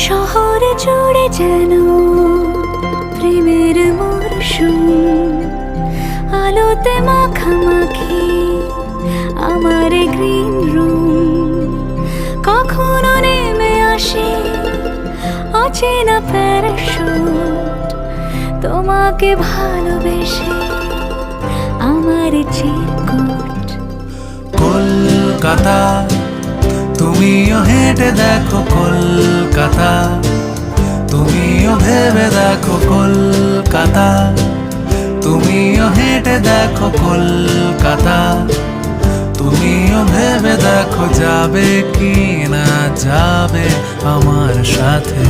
শহরে জুড়ে যেন প্রেমের মরশুম, আলোতে মাখামাখি আমার গ্রিন রুম। কখনো নেমে আসে অচেনা প্যারাশুট, তোমাকে ভালোবেসে আমার চিরকুট। কলকাতা তুমিও হেঁটে দেখো, কলকাতা তুমিও ভেবে দেখো, কলকাতা তুমিও হেঁটে দেখো, কলকাতা তুমিও ভেবে দেখো, যাবে কি না যাবে আমার সাথে।